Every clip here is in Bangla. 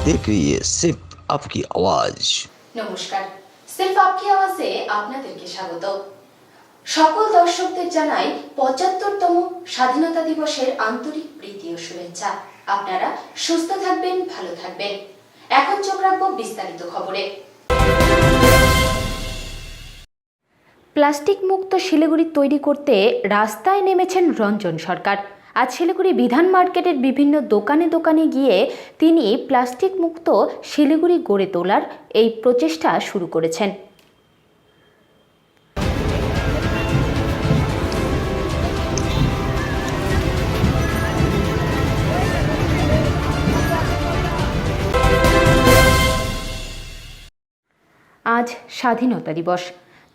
देखिए सिर्फ आपकी आवाज। নমস্কার, সিলফ আপকি আওয়াজে আপনাদেরকে স্বাগত। সকল দর্শকদের জানাই ৭৫তম স্বাধীনতা দিবসের আন্তরিক প্রীতি ও শুভেচ্ছা। আপনারা সুস্থ থাকবেন, ভালো থাকবেন। এখন চোখ রাখবো বিস্তারিত খবরে। প্লাস্টিক মুক্ত শিলিগুড়ি তৈরি করতে রাস্তায় নেমেছেন রঞ্জন সরকার। আজ শিলিগুড়ি বিধান মার্কেটের বিভিন্ন দোকানে দোকানে গিয়ে তিনি প্লাস্টিক মুক্ত শিলিগুড়ি গড়ে তোলার এই প্রচেষ্টা শুরু করেছেন। আজ স্বাধীনতা দিবস,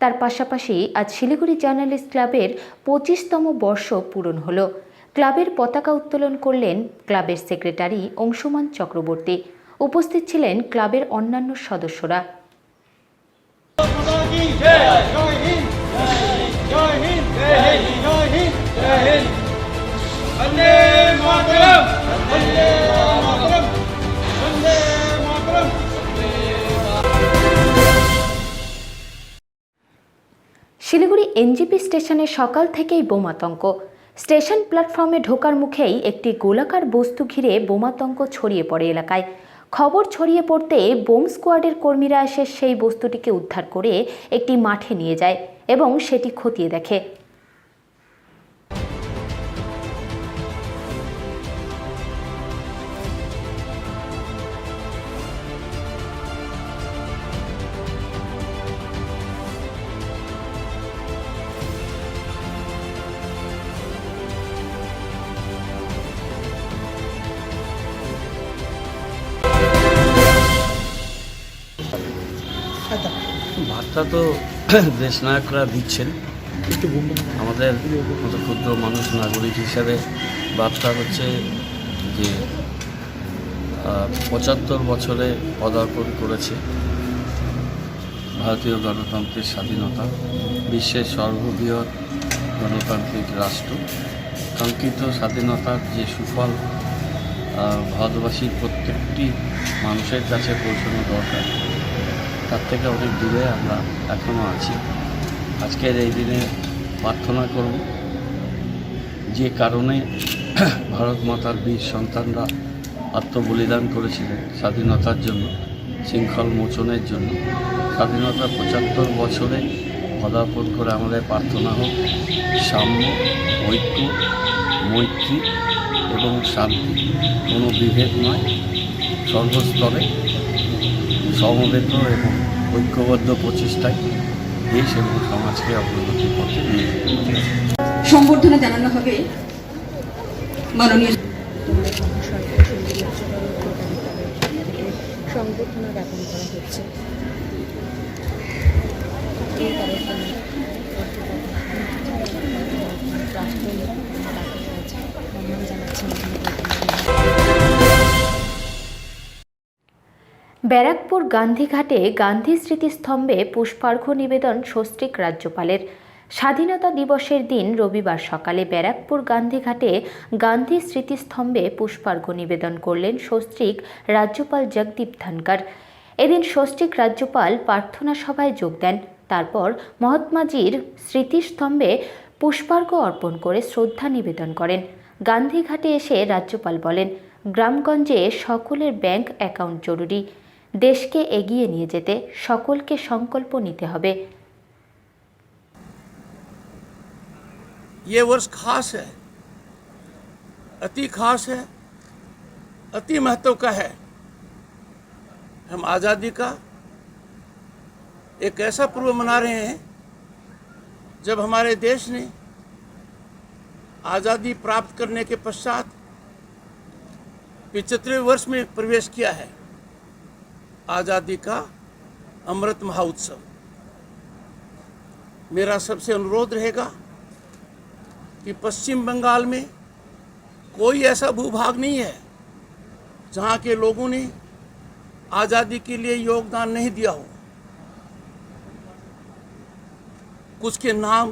তার পাশাপাশি আজ শিলিগুড়ি জার্নালিস্ট ক্লাবের ২৫তম বর্ষ পূরণ হলো। ক্লাবের পতাকা উত্তোলন করলেন ক্লাবের সেক্রেটারি অংশুমান চক্রবর্তী। উপস্থিত ছিলেন ক্লাবের অন্যান্য সদস্যরা। শিলিগুড়ি এনজিপি স্টেশনে সকাল থেকেই বোমাতঙ্ক। স্টেশন প্ল্যাটফর্মে ঢোকার মুখেই একটি গোলাকার বস্তু ঘিরে বোমাতঙ্ক ছড়িয়ে পড়ে এলাকায়। খবর ছড়িয়ে পড়তে বোম স্কোয়াডের কর্মীরা এসে সেই বস্তুটিকে উদ্ধার করে একটি মাঠে নিয়ে যায় এবং সেটি খতিয়ে দেখে। বার্তা তো দেশ নায়করা দিচ্ছেন, আমাদের মতো ক্ষুদ্র মানুষ নাগরিক হিসাবে বার্তা হচ্ছে যে ৭৫ বছরে পদার্পণ করেছে ভারতীয় গণতন্ত্রের স্বাধীনতা, বিশ্বের সর্ববৃহৎ গণতান্ত্রিক রাষ্ট্র। কাঙ্ক্ষিত স্বাধীনতার যে সুফল ভারতবাসীর প্রত্যেকটি মানুষের কাছে পৌঁছানো দরকার, তার থেকে অনেক দূরে আমরা এখনও আছি। আজকের এই দিনে প্রার্থনা করব যে কারণে ভারত মাতার বীর সন্তানরা আত্মবলিদান করেছিলেন স্বাধীনতার জন্য, শৃঙ্খল মোচনের জন্য। স্বাধীনতার ৭৫ বছরে পদার্পণ করে আমাদের প্রার্থনা হোক সাম্য, ঐক্য, মৈত্রী এবং শান্তি, কোনো বিভেদ নয়, সর্বস্তরে সমবেত এবং ঐক্যবদ্ধ প্রচেষ্টায় দেশ এবং সমাজকে অগ্রগতির পথে নিয়ে যেতে। সংবর্ধনা জানানো হবে মাননীয় সংবর্ধনা জ্ঞাপন করা হচ্ছে। ব্যারাকপুর গান্ধীঘাটে গান্ধী স্মৃতিস্তম্ভে পুষ্পার্ঘ্য নিবেদন সস্ত্রীক রাজ্যপালের। স্বাধীনতা দিবসের দিন রবিবার সকালে ব্যারাকপুর গান্ধীঘাটে গান্ধী স্মৃতিস্তম্ভে পুষ্পার্ঘ্য নিবেদন করলেন সস্ত্রীক রাজ্যপাল জগদীপ ধনকর। এদিন সস্ত্রীক রাজ্যপাল প্রার্থনা সভায় যোগ দেন। তারপর মহাত্মাজির স্মৃতিস্তম্ভে পুষ্পার্ঘ্য অর্পণ করে শ্রদ্ধা নিবেদন করেন। গান্ধীঘাটে এসে রাজ্যপাল বলেন, গ্রামগঞ্জে সকলের ব্যাংক অ্যাকাউন্ট জরুরি। দেশকে এগিয়ে নিয়ে যেতে সকলকে সংকল্প নিতে হবে। ये वर्ष खास है, अति खास है, अति महत्व का है। हम आज़ादी का एक ऐसा पर्व मना रहे हैं जब हमारे देश ने आज़ादी प्राप्त करने के पश्चात 75वें वर्ष में प्रवेश किया है। आज़ादी का अमृत महोत्सव। मेरा सबसे अनुरोध रहेगा कि पश्चिम बंगाल में कोई ऐसा भूभाग नहीं है जहाँ के लोगों ने आज़ादी के लिए योगदान नहीं दिया हो। कुछ के नाम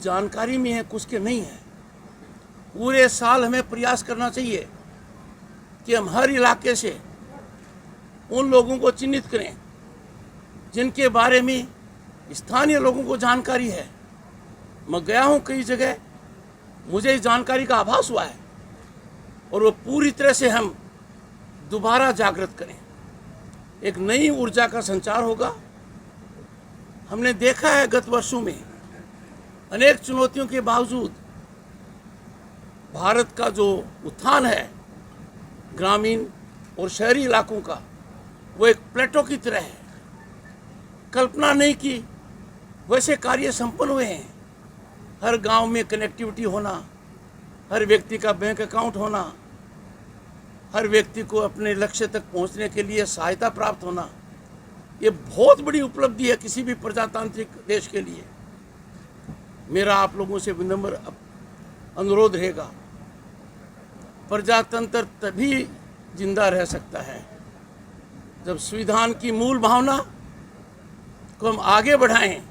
जानकारी में है, कुछ के नहीं है। पूरे साल हमें प्रयास करना चाहिए कि हम हर इलाके से उन लोगों को चिन्हित करें जिनके बारे में स्थानीय लोगों को जानकारी है। मैं गया हूँ कई जगह, मुझे इस जानकारी का आभास हुआ है और वो पूरी तरह से हम दोबारा जागृत करें। एक नई ऊर्जा का संचार होगा। हमने देखा है गत वर्षों में अनेक चुनौतियों के बावजूद भारत का जो उत्थान है ग्रामीण और शहरी इलाकों का, वो एक प्लेटो की तरह है। कल्पना नहीं की वैसे कार्य संपन्न हुए हैं। हर गांव में कनेक्टिविटी होना, हर व्यक्ति का बैंक अकाउंट होना, हर व्यक्ति को अपने लक्ष्य तक पहुंचने के लिए सहायता प्राप्त होना, ये बहुत बड़ी उपलब्धि है किसी भी प्रजातांत्रिक देश के लिए। मेरा आप लोगों से विनम्र अनुरोध रहेगा, प्रजातंत्र तभी जिंदा रह सकता है जब संविधान की मूल भावना को हम आगे बढ़ाएं।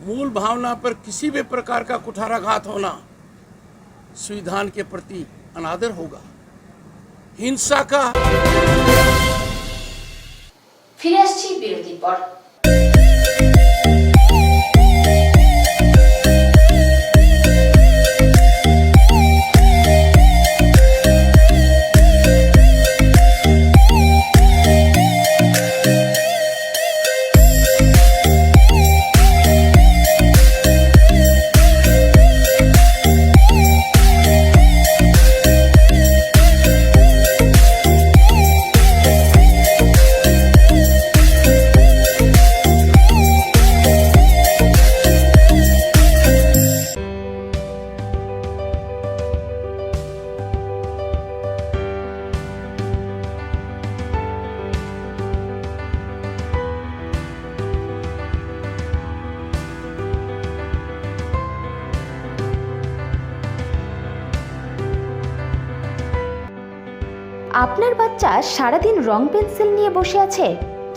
मूल भावना पर किसी भी प्रकार का कुठाराघात होना संविधान के प्रति अनादर होगा। हिंसा का ফিরে আসছি বিরতির পর। আপনার বাচ্চা সারাদিন রং পেন্সিল নিয়ে বসে আছে,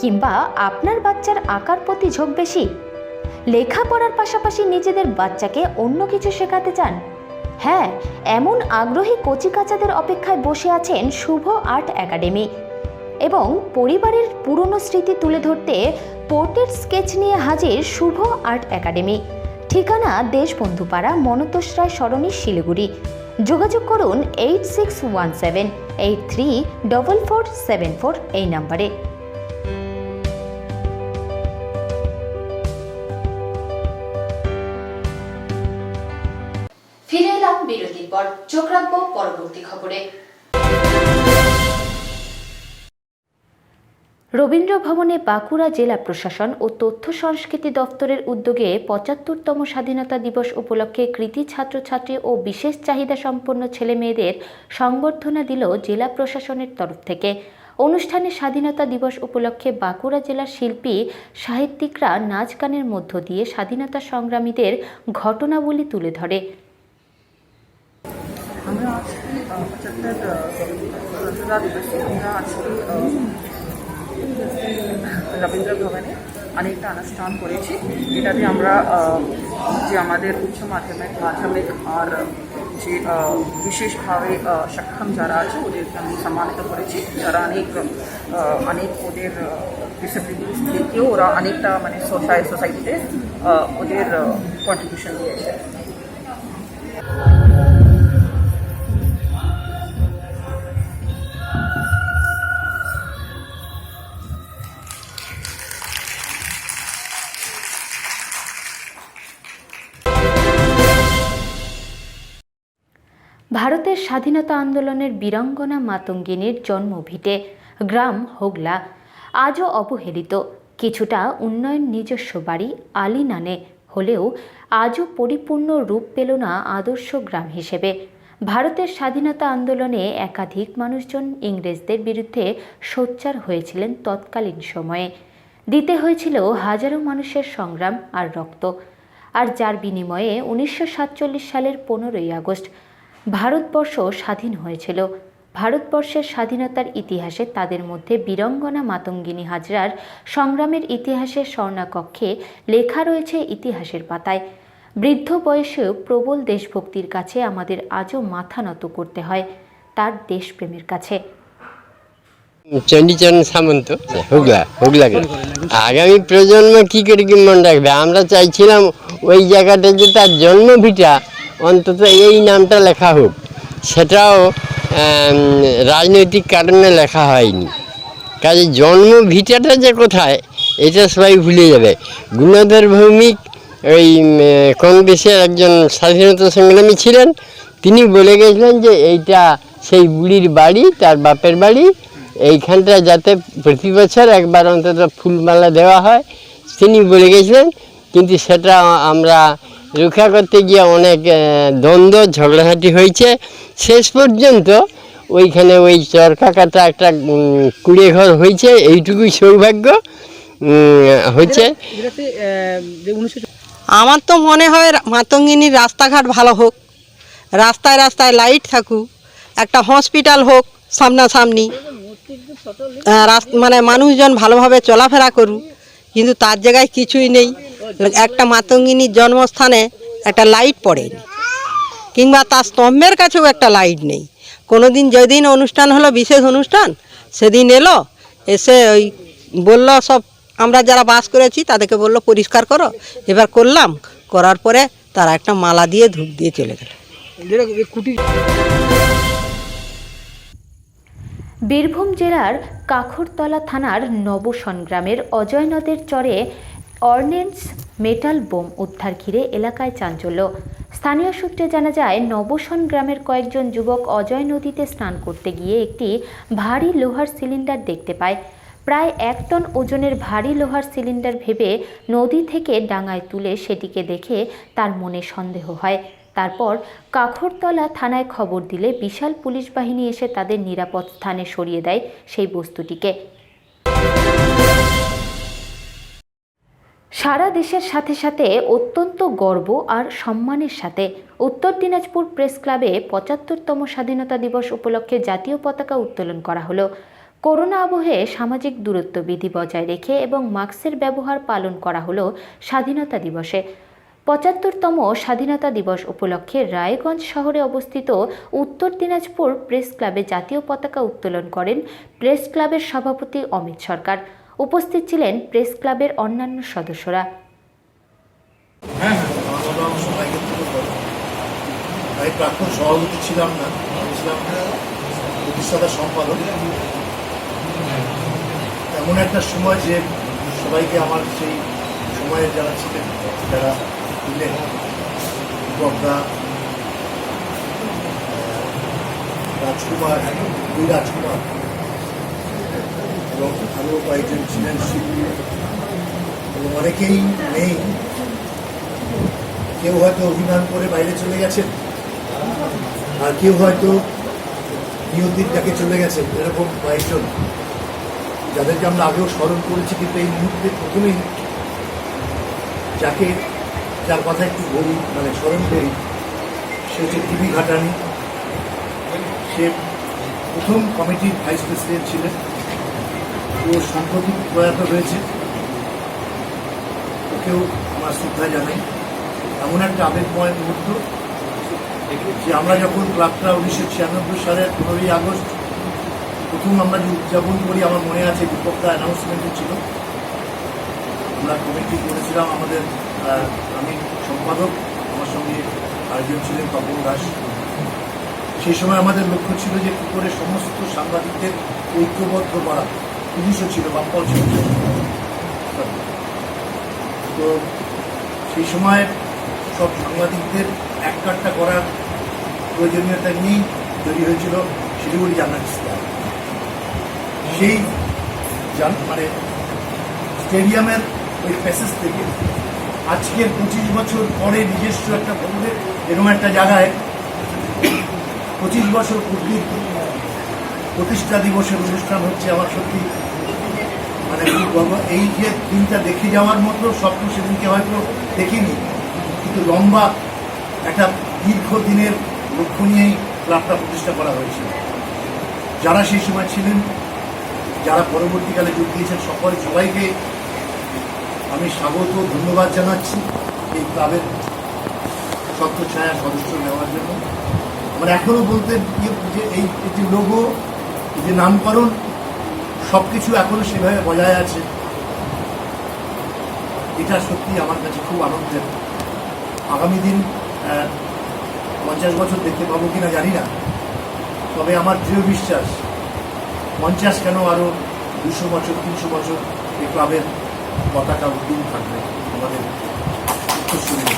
কিংবা আপনার বাচ্চার আঁকার প্রতি ঝোঁক বেশি, লেখাপড়ার পাশাপাশি নিজেদের বাচ্চাকে অন্য কিছু শেখাতে চান? হ্যাঁ, এমন আগ্রহী কচিকাচাদের অপেক্ষায় বসে আছেন শুভ আর্ট একাডেমি এবং পরিবারের পুরনো স্মৃতি তুলে ধরতে পোর্ট্রেট স্কেচ নিয়ে হাজির শুভ আর্ট একাডেমি। ঠিকানা দেশবন্ধুপাড়া, মনতোষ রায় সরণি, শিলিগুড়ি। যোগাযোগ করুন 8617834474 এই নম্বরে। ফিরে এলাম বিরতির পর। চোখ রাখবো পরবর্তী খবরে। রবীন্দ্র ভবনে বাঁকুড়া জেলা প্রশাসন ও তথ্য সংস্কৃতি দপ্তরের উদ্যোগে ৭৫তম স্বাধীনতা দিবস উপলক্ষে কৃতি ছাত্রছাত্রী ও বিশেষ চাহিদা সম্পন্ন ছেলে মেয়েদের সংবর্ধনা দিল জেলা প্রশাসনের তরফ থেকে। অনুষ্ঠানে স্বাধীনতা দিবস উপলক্ষে বাঁকুড়া জেলার শিল্পী সাহিত্যিকরা নাচ গানের মধ্য দিয়ে স্বাধীনতা সংগ্রামীদের ঘটনাবলী তুলে ধরে। আমরা আজকে ৭৫ স্বাধীনতা দিবসে আমরা আজকে রবীন্দ্র ভবনে অনেকটা অনুষ্ঠান করেছি। এটাতে আমরা যে আমাদের উচ্চ মাধ্যমিক আর যে বিশেষভাবে সক্ষম যারা আছে ওদেরকে আমি সম্মানিত করেছি, যারা অনেক ওদের ডিসেবিলিটিস থেকেও ওরা অনেকটা মানে সোসাইটিতে ওদের কন্ট্রিবিউশন দিয়েছে। ভারতের স্বাধীনতা আন্দোলনের বীরাঙ্গনা মাতঙ্গিনীর জন্মভিটে গ্রাম হোগলা আজও অবহেলিত। কিছুটা উন্নয়ন নিজস্ব বাড়ি আলিনানে হলেও আজও পরিপূর্ণ রূপ পেল না আদর্শ গ্রাম হিসেবে। ভারতের স্বাধীনতা আন্দোলনে একাধিক মানুষজন ইংরেজদের বিরুদ্ধে সোচ্চার হয়েছিলেন। তৎকালীন সময়ে দিতে হয়েছিল হাজারো মানুষের সংগ্রাম আর রক্ত, আর যার বিনিময়ে 1947 সালের 15ই আগস্ট ভারতবর্ষ স্বাধীন হয়েছিল। ভারতবর্ষের স্বাধীনতার ইতিহাসে তাদের মধ্যে বীরাঙ্গনা মাতঙ্গিনী হাজরার সংগ্রামের ইতিহাসের স্বর্ণাকক্ষে লেখা রয়েছে ইতিহাসের পাতায়। বৃদ্ধ বয়সেও প্রবল দেশভক্তির কাছে আমাদের আজও মাথা নত করতে হয়, তার দেশপ্রেমের কাছে। চণ্ডীচরণ সামন্ত, হুগলা আগামী প্রজন্ম কী করে কি মনে রাখবে? আমরা চাইছিলাম ওই জায়গাটা যে তার জন্মভিটা অন্তত এই নামটা লেখা হোক, সেটাও রাজনৈতিক কারণে লেখা হয়নি। কাজে জন্মভিটাটা যে কোথায় এটা সবাই ভুলে যাবে। গুণধর ভৌমিক ওই কংগ্রেসের একজন স্বাধীনতা সংগ্রামী ছিলেন, তিনি বলে গেছিলেন যে এইটা সেই বুড়ির বাড়ি, তার বাপের বাড়ি, এইখানটা যাতে প্রতি বছর একবার অন্তত ফুলমালা দেওয়া হয়, তিনি বলে গেছিলেন। কিন্তু সেটা আমরা রক্ষা করতে গিয়ে অনেক দ্বন্দ্ব ঝগড়াঝাটি হয়েছে। শেষ পর্যন্ত ওইখানে ওই চরকা কাটা একটা কুড়ে ঘর হয়েছে, এইটুকুই সৌভাগ্য হয়েছে। আমার তো মনে হয় মাতঙ্গিনীর রাস্তাঘাট ভালো হোক, রাস্তায় রাস্তায় লাইট থাকুক, একটা হসপিটাল হোক সামনাসামনি, মানে মানুষজন ভালোভাবে চলাফেরা করুক। কিন্তু তার জায়গায় কিছুই নেই। একটা মাতঙ্গিনীর জন্মস্থানে একটা লাইট পড়েনি, কিংবা তার স্তম্ভের কাছেও একটা লাইট নেই। কোনো দিন যেদিন অনুষ্ঠান হলো, বিশেষ অনুষ্ঠান, সেদিন এলো, এসে ওই বলল সব আমরা যারা বাস করেছি তাদেরকে বললো পরিষ্কার করো। এবার করলাম, করার পরে তারা একটা মালা দিয়ে ধূপ দিয়ে চলে গেল। বীরভূম জেলার কাখরতলা থানার নবসন গ্রামের অজয় নদের চরে অর্ডিন্যান্স মেটাল বোম উদ্ধার ঘিরে এলাকায় চাঞ্চল্য। স্থানীয় সূত্রে জানা যায়, নবসন গ্রামের কয়েকজন যুবক অজয় নদীতে স্নান করতে গিয়ে একটি ভারী লোহার সিলিন্ডার দেখতে পায়। প্রায় 1 টন ওজনের ভারী লোহার সিলিন্ডার ভেবে নদী থেকে ডাঙায় তুলে সেটিকে দেখে তার মনে সন্দেহ হয়। তারপর কাখরতলা থানায় খবর দিলে বিশাল পুলিশ বাহিনী এসে তাদের নিরাপদ স্থানে সরিয়ে দেয় সেই বস্তুটিকে। সারা দেশের সাথে সাথে অত্যন্ত গর্ব আর সম্মানের সাথে উত্তর দিনাজপুর প্রেস ক্লাবে ৭৫তম স্বাধীনতা দিবস উপলক্ষে জাতীয় পতাকা উত্তোলন করা হলো। করোনা আবহে সামাজিক দূরত্ব বিধি বজায় রেখে এবং মাস্কের ব্যবহার পালন করা হলো স্বাধীনতা দিবসে। ৭৫তম স্বাধীনতা দিবস উপলক্ষে রায়গঞ্জ শহরে অবস্থিত উত্তর দিনাজপুর প্রেস ক্লাবে জাতীয় পতাকা উত্তোলন করেন প্রেস ক্লাবের সভাপতি অমিত সরকার। উপস্থিত ছিলেন প্রেস ক্লাবের অন্যান্য সদস্যরা। প্রাক্তন সভাপতি ছিলাম না, প্রতিষ্ঠাতা সম্পাদক। এমন একটা সময় যে সবাইকে আমার সেই সময়ে যারা ছিলেন, যারা ছিলেন দীপকদা, রাজকুমার, দুই রাজকুমার এবং আরও কয়েকজন ছিলেন শিল্পী এবং অনেকেই নেই। কেউ হয়তো অভিমান করে বাইরে চলে গেছেন, আর কেউ হয়তো নিয়তির ডাকে চলে গেছেন। এরকম কয়েকজন যাদেরকে আমরা আগেও স্মরণ করেছি, কিন্তু এই মুহূর্তে প্রথমেই যার কথা একটু বলি, মানে স্মরণ করি, সে হচ্ছে টিভি ঘাটানি। সে প্রথম কমিটির ভাইস প্রেসিডেন্ট ছিলেন। ও সম্প্রতি প্রয়াত হয়েছে, ওকেও আমার শ্রদ্ধা জানাই। এমন একটা আবেগময় মুহূর্ত যে আমরা যখন ক্লাবটা 1996 সালের 15ই আগস্ট প্রথম আমরা যে উদযাপন করি, আমার মনে আছে দীপকটা অ্যানাউন্সমেন্টও ছিল। আমরা কমিটি করেছিলাম, আমাদের আমি সম্পাদক, আমার সঙ্গে আরেকজন ছিলেন তপন দাস। সেই সময় আমাদের লক্ষ্য ছিল যে কী করে সমস্ত সাংবাদিকদের ঐক্যবদ্ধ করা। পুলিশও ছিল, বাপ্পাও ছিল। তো সেই সময় সব সাংবাদিকদের এক কাট্টা করার প্রয়োজনীয়তা নিয়েই তৈরি হয়েছিল শিলিগুড়ি জার্নালিস্ট ক্লাব। সেই মানে স্টেডিয়ামের ওই প্যাসেজ থেকে আজকের 25 বছর পরে নিজস্ব একটা ভবনের এরকম একটা জায়গায় 25 বছর পূর্তির প্রতিষ্ঠা দিবসের অনুষ্ঠান হচ্ছে। আমার সত্যি মানে এই যে দিনটা দেখে যাওয়ার মতো স্বপ্ন সেদিনকে হয়তো দেখিনি, কিন্তু লম্বা একটা দীর্ঘদিনের লক্ষ্য নিয়েই ক্লাবটা প্রতিষ্ঠা করা হয়েছিল। যারা সেই সময় ছিলেন, যারা পরবর্তীকালে যোগ দিয়েছেন, সবাইকে আমি স্বাগত ধন্যবাদ জানাচ্ছি এই ক্লাবের ছত্রছায়া সদস্য নেওয়ার জন্য। আমার এখনও বলতে যে এই যে লোগো, এই যে নামকরণ, সব কিছু এখনো সেভাবে বজায় আছে, এটা সত্যি আমার কাছে খুব আনন্দের। আগামী দিন 50 বছর দেখতে পাবো কিনা জানি না, তবে আমার দৃঢ় বিশ্বাস 50 কেন আরও 200 বছর 300 বছর এই ক্লাবের পতাকা উদ্যম থাকবে আমাদের উত্তরসূরিতে।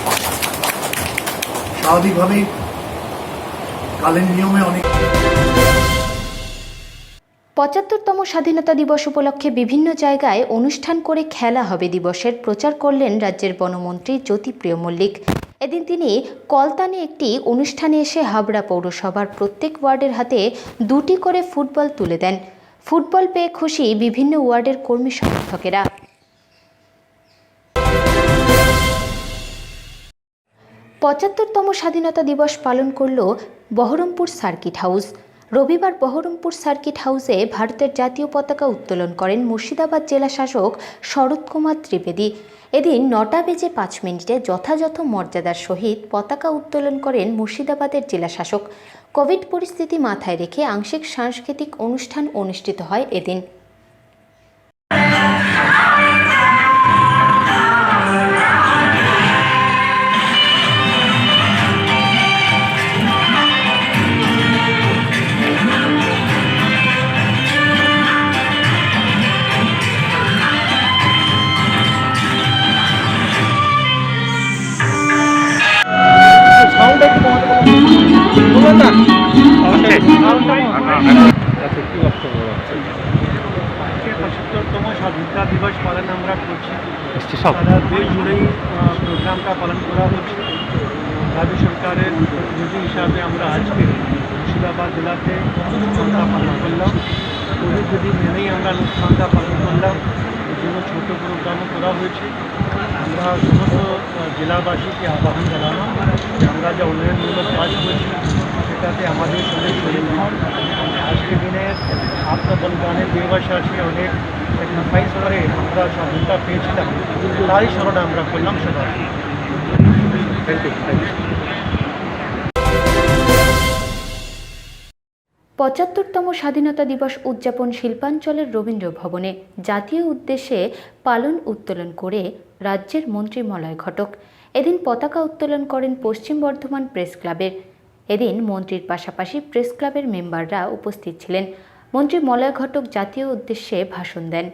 স্বাভাবিকভাবেই কালের নিয়মে অনেক ৭৫তম স্বাধীনতা দিবস উপলক্ষে বিভিন্ন জায়গায় অনুষ্ঠান করে খেলা হবে দিবসের প্রচার করলেন রাজ্যের বনমন্ত্রী জ্যোতিপ্রিয় মল্লিক। এদিন তিনি কলতানে একটি অনুষ্ঠানে এসে হাবড়া পৌরসভার প্রত্যেক ওয়ার্ডের হাতে 2টি করে ফুটবল তুলে দেন। ফুটবল পেয়ে খুশি বিভিন্ন ওয়ার্ডের কর্মী সমর্থকেরা। ৭৫তম স্বাধীনতা দিবস পালন করল বহরমপুর সার্কিট হাউস। রবিবার বহরমপুর সার্কিট হাউসে ভারতের জাতীয় পতাকা উত্তোলন করেন মুর্শিদাবাদ জেলা শাসক শরৎ কুমার ত্রিবেদী। এদিন 9:05 যথাযথ মর্যাদার সহিত পতাকা উত্তোলন করেন মুর্শিদাবাদের জেলা শাসক। কোভিড পরিস্থিতি মাথায় রেখে আংশিক সাংস্কৃতিক অনুষ্ঠান অনুষ্ঠিত হয় এদিন। পঁচাত্তরতম স্বাধীনতা দিবস পালন আমরা করছি, সারা দেশ জুড়েই প্রোগ্রামটা পালন করা হচ্ছে। রাজ্য সরকারের প্রতিনিধি হিসাবে আমরা আজকে মুর্শিদাবাদ জেলাতে অনুষ্ঠানটা পালন করলাম। কোভিড বিধি মেনেই আমরা অনুষ্ঠানটা পালন করলাম, এর জন্য ছোট প্রোগ্রামও করা হয়েছে। আমরা সমস্ত জেলাবাসীকে আহ্বান জানালাম যে আমরা যে উন্নয়নমূলক কাজ করছি সেটাতে আমাদের সঙ্গে শরীর হন। আজকের দিনে আত্মবলিদানের দিবস আছে, অনেক স্যাক্রিফাইস করে আমরা স্বাধীনতা পেয়েছিলাম, তারই স্মরণে আমরা করলাম সবাই। Thank you. ৭৫তম স্বাধীনতা দিবস উদযাপন শিল্পাঞ্চলের রবীন্দ্র ভবনে জাতীয় উদ্দেশ্যে পালন উত্তোলন করে রাজ্যের মন্ত্রী মলয় ঘটক। এদিন পতাকা উত্তোলন করেন পশ্চিম বর্ধমান প্রেস ক্লাবের। এদিন মন্ত্রীর পাশাপাশি প্রেস ক্লাবের মেম্বাররা উপস্থিত ছিলেন। মন্ত্রী মলয় ঘটক জাতীয় উদ্দেশ্যে ভাষণ দেন।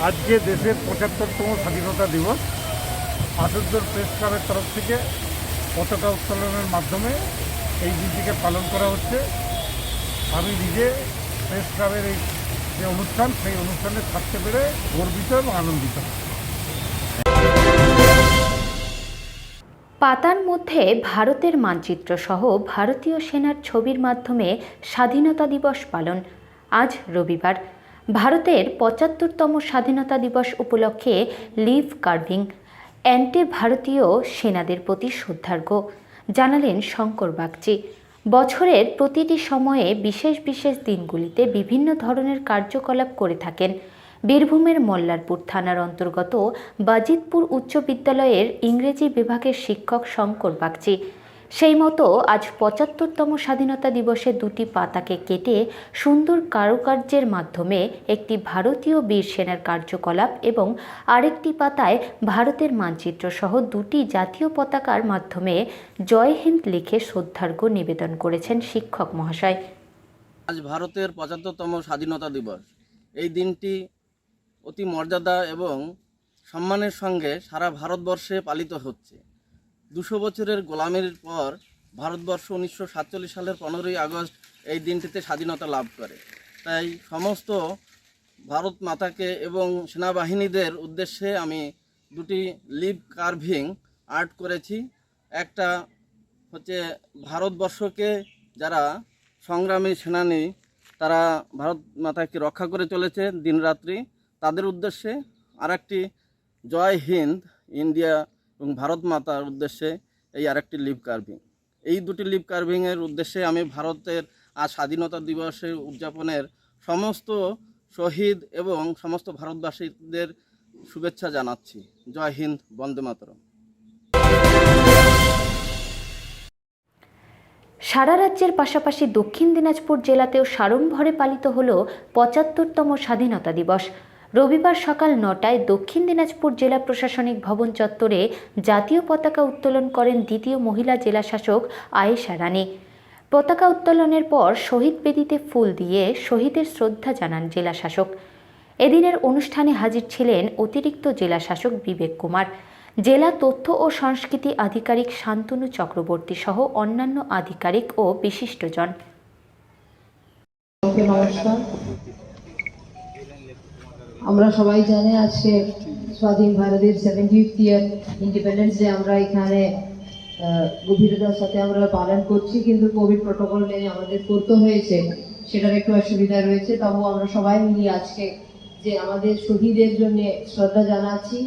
আজকে দেশের ৭৫তম স্বাধীনতা দিবস আসাদুর প্রেস ক্লাবের তরফ থেকে পতাকা উত্তোলনের মাধ্যমে এই দিনটিকে পালন করা হচ্ছে। আমি নিজে প্রেস ক্লাবের এই যে অনুষ্ঠান, সেই অনুষ্ঠানে থাকতে পেরে গর্বিত এবং আনন্দিত। পাতার মধ্যে ভারতের মানচিত্র সহ ভারতীয় সেনার ছবির মাধ্যমে স্বাধীনতা দিবস পালন। আজ রবিবার ভারতের ৭৫তম স্বাধীনতা দিবস উপলক্ষে লিভ কার্ভিং অ্যান্টি ভারতীয় সেনাদের প্রতি শ্রদ্ধার্ঘ্য জানালেন শঙ্কর বাগচি। বছরের প্রতিটি সময়ে বিশেষ বিশেষ দিনগুলিতে বিভিন্ন ধরনের কার্যকলাপ করে থাকেন বীরভূমের মল্লারপুর থানার অন্তর্গত বাজিতপুর উচ্চ বিদ্যালয়ের ইংরেজি বিভাগের শিক্ষক শঙ্কর বাগচি। সেই মতো আজ ৭৫তম স্বাধীনতা দিবসে 2টি পাতাকে কেটে সুন্দর কারুকার্যের মাধ্যমে একটি ভারতীয় বীর সেনার কার্যকলাপ এবং আরেকটি পাতায় ভারতের মানচিত্র সহ 2টি জাতীয় পতাকার মাধ্যমে জয় হিন্দ লিখে শ্রদ্ধার্ঘ্য নিবেদন করেছেন শিক্ষক মহাশয়। আজ ভারতের ৭৫তম স্বাধীনতা দিবস। এই দিনটি অতি মর্যাদা এবং সম্মানের সঙ্গে সারা ভারতবর্ষে পালিত হচ্ছে। 200 বছরের গোলামির পর ভারতবর্ষ 1947 সালের 15ই আগস্ট এই দিনটিতে স্বাধীনতা লাভ করে। তাই সমস্ত ভারত মাতাকে এবং সেনাবাহিনীদের উদ্দেশ্যে আমি 2টি লিভ কার্ভিং আর্ট করেছি। একটা হচ্ছে ভারতবর্ষকে যারা সংগ্রামী সেনানী, তারা ভারত মাতাকে রক্ষা করে চলেছে দিনরাত্রি, তাদের উদ্দেশ্যে, আর একটি জয় হিন্দ ইন্ডিয়া এবং ভারত মাতার উদ্দেশ্যে এই আরেকটি লিভ কার্ভিং। এই 2টি লিভ কার্ভিংয়ের উদ্দেশ্যে আমি ভারতের আজ স্বাধীনতা দিবসের উদযাপনের সমস্ত শহীদ এবং সমস্ত ভারতবাসীদের শুভেচ্ছা জানাচ্ছি। জয় হিন্দ, বন্দে মাতরম। সারা রাজ্যের পাশাপাশি দক্ষিণ দিনাজপুর জেলাতেও সাড়ম্বরে পালিত হল ৭৫তম স্বাধীনতা দিবস। রবিবার সকাল ৯টায় দক্ষিণ দিনাজপুর জেলা প্রশাসনিক ভবন চত্বরে জাতীয় পতাকা উত্তোলন করেন দ্বিতীয় মহিলা জেলা শাসক আয়েশা রানী। পতাকা উত্তোলনের পর শহীদ বেদিতে ফুল দিয়ে শহীদের শ্রদ্ধা জানান জেলা শাসক। এদিনের অনুষ্ঠানে হাজির ছিলেন অতিরিক্ত জেলা শাসক বিবেক কুমার, জেলা তথ্য ও সংস্কৃতি আধিকারিক শান্তনু চক্রবর্তী সহ অন্যান্য আধিকারিক ও বিশিষ্টজন। নমস্কার। আমরা সবাই জানি আজকে স্বাধীন ভারতের 70th ইয়ার ইন্ডিপেন্ডেন্স ডে আমরা এখানে গভীরতার সাথে আমরা পালন করছি, কিন্তু কোভিড প্রোটোকল মেনে আমাদের করতে হয়েছে, সেটার একটু অসুবিধা রয়েছে। তবুও আমরা সবাই মিলে আজকে যে আমাদের শহীদের জন্য শ্রদ্ধা জানাচ্ছি।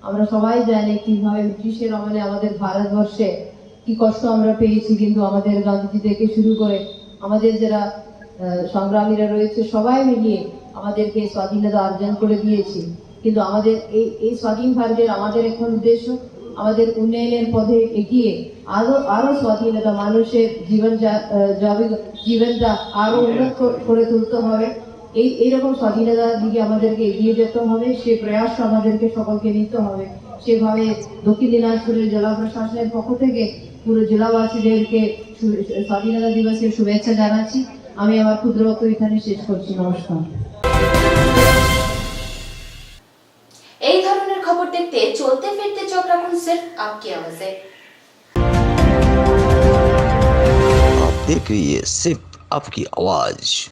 আমরা সবাই জানি কিভাবে ব্রিটিশের আমলে আমাদের ভারতবর্ষে কি কষ্ট আমরা পেয়েছি, কিন্তু আমাদের গান্ধীজি থেকে শুরু করে আমাদের যারা সংগ্রামীরা রয়েছে সবাই মিলিয়ে আমাদেরকে স্বাধীনতা অর্জন করে দিয়েছি। কিন্তু আমাদের এই স্বাধীন ভারতের আমাদের এখন উদ্দেশ্য আমাদের উন্নয়নের পথে এগিয়ে আরো স্বাধীনতা, মানুষের জীবনটা আরো উন্নত করে তুলতে হবে। এইরকম স্বাধীনতার দিকে আমাদেরকে এগিয়ে যেতে হবে, সে প্রয়াস আমাদেরকে সকলকে নিতে হবে। সেভাবে দক্ষিণ দিনাজপুরের জেলা প্রশাসনের পক্ষ থেকে পুরো জেলাবাসীদেরকে স্বাধীনতা দিবসের শুভেচ্ছা জানাচ্ছি। আমি আমার ক্ষুদ্র বক্তব্য এখানে শেষ করছি। নমস্কার। এই ধরনের খবর দেখতে চলতে ফিরতে চোখ রাখুন সির্ফ আপকি আওয়াজে। आप देख रही है सिर्फ आपकी आवाज।